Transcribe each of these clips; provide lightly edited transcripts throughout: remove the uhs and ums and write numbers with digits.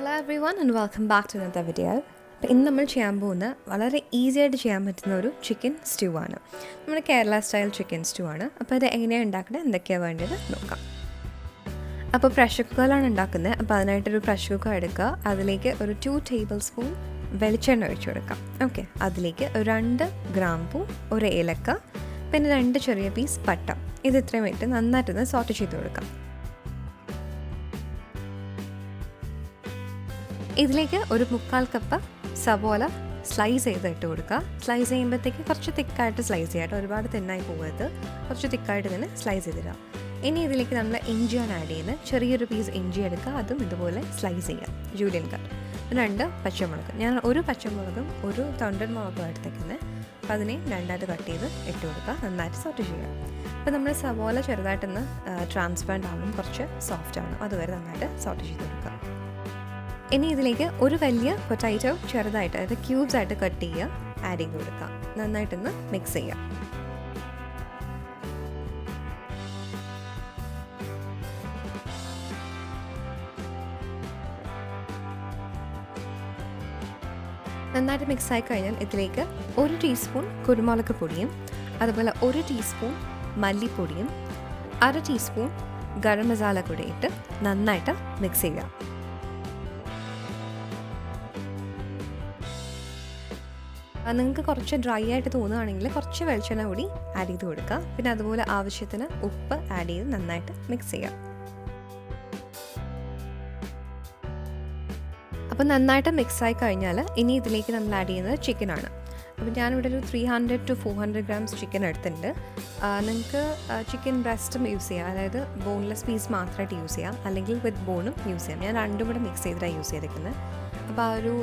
Hello everyone and welcome back to another video. ഇന്ന് നമ്മൾ ചെയ്യാൻ പോകുന്ന വളരെ ഈസി ആയിട്ട് ചെയ്യാൻ പറ്റുന്ന ഒരു ചിക്കൻ സ്റ്റ്യൂ ആണ്. നമ്മുടെ കേരള സ്റ്റൈൽ ചിക്കൻ സ്റ്റ്യൂ ആണ്. അപ്പോൾ ഇത് എങ്ങനെയാണ് ഉണ്ടാക്കുന്നത്, എന്തൊക്കെയാണ് വേണ്ടത് നോക്കാം. അപ്പോൾ പ്രഷർ കുക്കറിലാണ് ഉണ്ടാക്കുന്നത്. അപ്പോൾ അതിനായിട്ടൊരു പ്രഷർ കുക്കർ എടുക്കുക. അതിലേക്ക് ഒരു 2 ടേബിൾ സ്പൂൺ വെളിച്ചെണ്ണ ഒഴിച്ചു കൊടുക്കാം. ഓക്കെ, അതിലേക്ക് 2 ഗ്രാമ്പൂ, 1 ഏലക്ക, പിന്നെ 2 ചെറിയ പീസ് പട്ട, ഇത് ഇത്രയും ഇട്ട് നന്നായിട്ടൊന്ന് സോട്ട് ചെയ്ത് കൊടുക്കാം. ഇതിലേക്ക് ഒരു 3/4 കപ്പ് സവോള സ്ലൈസ് ചെയ്ത് ഇട്ട് കൊടുക്കുക. സ്ലൈസ് ചെയ്യുമ്പോഴത്തേക്ക് കുറച്ച് തിക്കായിട്ട് സ്ലൈസ് ചെയ്യാം, ഒരുപാട് തിന്നായി പോകരുത്, കുറച്ച് തിക്കായിട്ട് തന്നെ സ്ലൈസ് ചെയ്തിടുക. ഇനി ഇതിലേക്ക് നമ്മൾ ഇഞ്ചിയാണ് ആഡ് ചെയ്യുന്നത്. ചെറിയൊരു പീസ് ഇഞ്ചി എടുക്കുക, അതും ഇതുപോലെ സ്ലൈസ് ചെയ്യാം, ജൂലിയൻ കട്ട്. 2 പച്ചമുളക്, ഞാൻ 1 പച്ചമുളകും 1 തൊണ്ടൻ മുളകും എടുത്തേക്കുന്നത്. അപ്പോൾ അതിനെ 2ആയിട്ട് കട്ട് ചെയ്ത് ഇട്ട് കൊടുക്കുക, നന്നായിട്ട് സോട്ട് ചെയ്യുക. അപ്പോൾ നമ്മൾ സവോള ചെറുതായിട്ടൊന്ന് ട്രാൻസ്പെറൻറ്റ് ആകും, കുറച്ച് സോഫ്റ്റ് ആവണം, അതുവരെ നന്നായിട്ട് സോട്ട് ചെയ്ത് കൊടുക്കുക. ഇനി ഇതിലേക്ക് ഒരു വലിയ പൊട്ടാറ്റോ ചെറുതായിട്ട്, അതായത് ക്യൂബ്സ് ആയിട്ട് കട്ട് ചെയ്യുക, ആഡ് ചെയ്ത് കൊടുക്കുക, നന്നായിട്ടൊന്ന് മിക്സ് ചെയ്യുക. നന്നായിട്ട് മിക്സായി കഴിഞ്ഞാൽ ഇതിലേക്ക് 1 ടീസ്പൂൺ കുരുമുളക് പൊടിയും, അതുപോലെ 1 ടീസ്പൂൺ മല്ലിപ്പൊടിയും, 1/2 ടീസ്പൂൺ ഗരം മസാല കൂടി ഇട്ട് നന്നായിട്ട് മിക്സ് ചെയ്യുക. നിങ്ങൾക്ക് കുറച്ച് ഡ്രൈ ആയിട്ട് തോന്നുകയാണെങ്കിൽ കുറച്ച് വെളിച്ചെണ്ണ കൂടി ആഡ് ചെയ്ത് കൊടുക്കുക. പിന്നെ അതുപോലെ ആവശ്യത്തിന് ഉപ്പ് ആഡ് ചെയ്ത് നന്നായിട്ട് മിക്സ് ചെയ്യുക. അപ്പോൾ നന്നായിട്ട് മിക്സായി കഴിഞ്ഞാൽ ഇനി ഇതിലേക്ക് നമ്മൾ ആഡ് ചെയ്യുന്നത് ചിക്കനാണ്. അപ്പോൾ ഞാനിവിടെ ഒരു 300 to 400 ഗ്രാംസ് ചിക്കൻ എടുത്തിട്ടുണ്ട്. നിങ്ങൾക്ക് ചിക്കൻ ബ്രസ്റ്റും യൂസ് ചെയ്യാം, അതായത് ബോൺലെസ് പീസ് മാത്രമായിട്ട് യൂസ് ചെയ്യാം, അല്ലെങ്കിൽ വിത്ത് ബോണും യൂസ് ചെയ്യാം. ഞാൻ രണ്ടും കൂടെ മിക്സ് ചെയ്തിട്ടാണ് യൂസ് ചെയ്തിരിക്കുന്നത്. അപ്പോൾ ആ ഒരു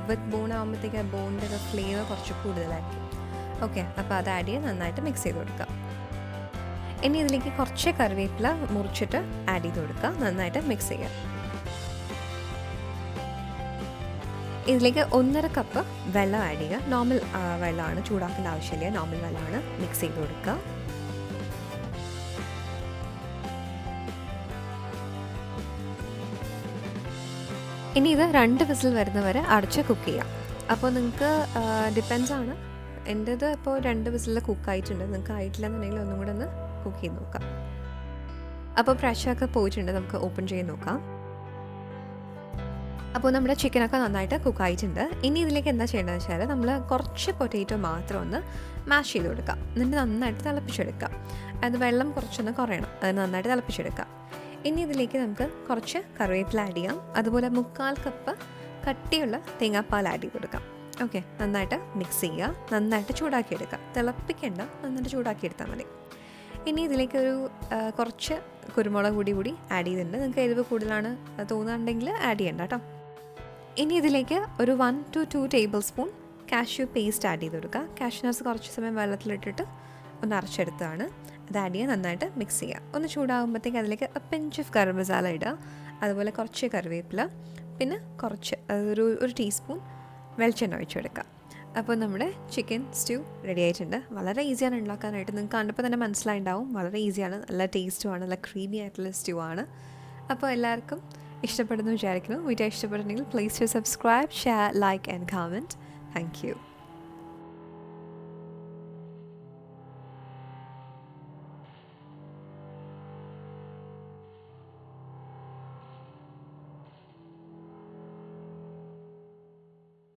വിത്ത് ബോൺ ആകുമ്പോഴത്തേക്ക് ബോണിൻ്റെ ഒരു ഫ്ലേവർ കുറച്ച് കൂടുതലായിരിക്കും. ഓക്കെ, അപ്പോൾ അത് ആഡ് ചെയ്ത് നന്നായിട്ട് മിക്സ് ചെയ്ത് കൊടുക്കുക. ഇനി ഇതിലേക്ക് കുറച്ച് കറിവേപ്പില മുറിച്ചിട്ട് ആഡ് ചെയ്ത് കൊടുക്കുക, നന്നായിട്ട് മിക്സ് ചെയ്യുക. ഇതിലേക്ക് 1.5 കപ്പ് വെള്ളം ആഡ് ചെയ്യുക. നോർമൽ വെള്ളമാണ്, ചൂടാക്കേണ്ട ആവശ്യമില്ല, നോർമൽ വെള്ളമാണ്. മിക്സ് ചെയ്ത് കൊടുക്കുക. ഇനി ഇത് 2 വിസിൽ വരുന്നവരെ അടച്ച് കുക്ക് ചെയ്യാം. അപ്പോൾ നിങ്ങൾക്ക് ഡിപ്പെൻസ് ആണ്. എൻ്റേത് ഇപ്പോൾ 2 വിസിലിൽ കുക്കായിട്ടുണ്ട്. നിങ്ങൾക്ക് ആയിട്ടില്ല എന്നുണ്ടെങ്കിൽ ഒന്നും കൂടെ ഒന്ന് കുക്ക് ചെയ്ത് നോക്കാം. അപ്പോൾ പ്രഷറൊക്കെ പോയിട്ടുണ്ട്, നമുക്ക് ഓപ്പൺ ചെയ്ത് നോക്കാം. അപ്പോൾ നമ്മുടെ ചിക്കനൊക്കെ നന്നായിട്ട് കുക്കായിട്ടുണ്ട്. ഇനി ഇതിലേക്ക് എന്താ ചെയ്യേണ്ടതെന്ന് വെച്ചാൽ നമ്മൾ കുറച്ച് പൊട്ടാറ്റോ മാത്രം ഒന്ന് മാഷ് ചെയ്ത് കൊടുക്കാം, എന്നിട്ട് നന്നായിട്ട് തിളപ്പിച്ചെടുക്കാം. അത് വെള്ളം കുറച്ചൊന്ന് കുറയണം, അത് നന്നായിട്ട് തിളപ്പിച്ചെടുക്കാം. ഇനി ഇതിലേക്ക് നമുക്ക് കുറച്ച് കറിവേപ്പില ആഡ് ചെയ്യാം, അതുപോലെ 3/4 കപ്പ് കട്ടിയുള്ള തേങ്ങാപ്പാൽ ആഡ് ചെയ്ത് കൊടുക്കാം. ഓക്കെ, നന്നായിട്ട് മിക്സ് ചെയ്യുക, നന്നായിട്ട് ചൂടാക്കിയെടുക്കുക. തിളപ്പിക്കേണ്ട, നന്നായിട്ട് ചൂടാക്കിയെടുത്താൽ മതി. ഇനി ഇതിലേക്കൊരു കുറച്ച് കുരുമുളക് കൂടി ആഡ് ചെയ്തിട്ടുണ്ട്. നിങ്ങൾക്ക് എരിവ് കൂടുതലാണ് തോന്നുന്നുണ്ടെങ്കിൽ ആഡ് ചെയ്യണ്ട കേട്ടോ. ഇനി ഇതിലേക്ക് ഒരു 1 to 2 table spoon cashew paste add ചെയ്ത് കൊടുക്കുക. കാഷ്യൂ നട്ട്സ് കുറച്ച് സമയം വെള്ളത്തിലിട്ടിട്ട് ഒന്ന് അരച്ചെടുത്തതാണ്. അത് ആഡ് ചെയ്യുക, നന്നായിട്ട് മിക്സ് ചെയ്യുക. ഒന്ന് ചൂടാകുമ്പോഴത്തേക്ക് അതിലേക്ക് പിഞ്ച് ഓഫ് ഗരം മസാല ഇടുക, അതുപോലെ കുറച്ച് കറിവേപ്പില, പിന്നെ കുറച്ച് ഒരു ടീസ്പൂൺ വെളിച്ചെണ്ണ ഒഴിച്ചെടുക്കുക. അപ്പോൾ നമ്മുടെ ചിക്കൻ സ്റ്റ്യൂ റെഡി ആയിട്ടുണ്ട്. വളരെ ഈസിയാണ് ഉണ്ടാക്കാനായിട്ട്, നിങ്ങൾക്ക് കണ്ടപ്പോൾ തന്നെ മനസ്സിലായിട്ടുണ്ടാവും. വളരെ ഈസിയാണ്, നല്ല ടേസ്റ്റുമാണ്, നല്ല ക്രീമി ആയിട്ടുള്ള സ്റ്റ്യൂ ആണ്. അപ്പോൾ എല്ലാവർക്കും ഇഷ്ടപ്പെടുന്നു വിചാരിക്കുന്നു. വീഡിയോ ഇഷ്ടപ്പെടുന്നെങ്കിൽ please to subscribe, share, like and comment. Thank U.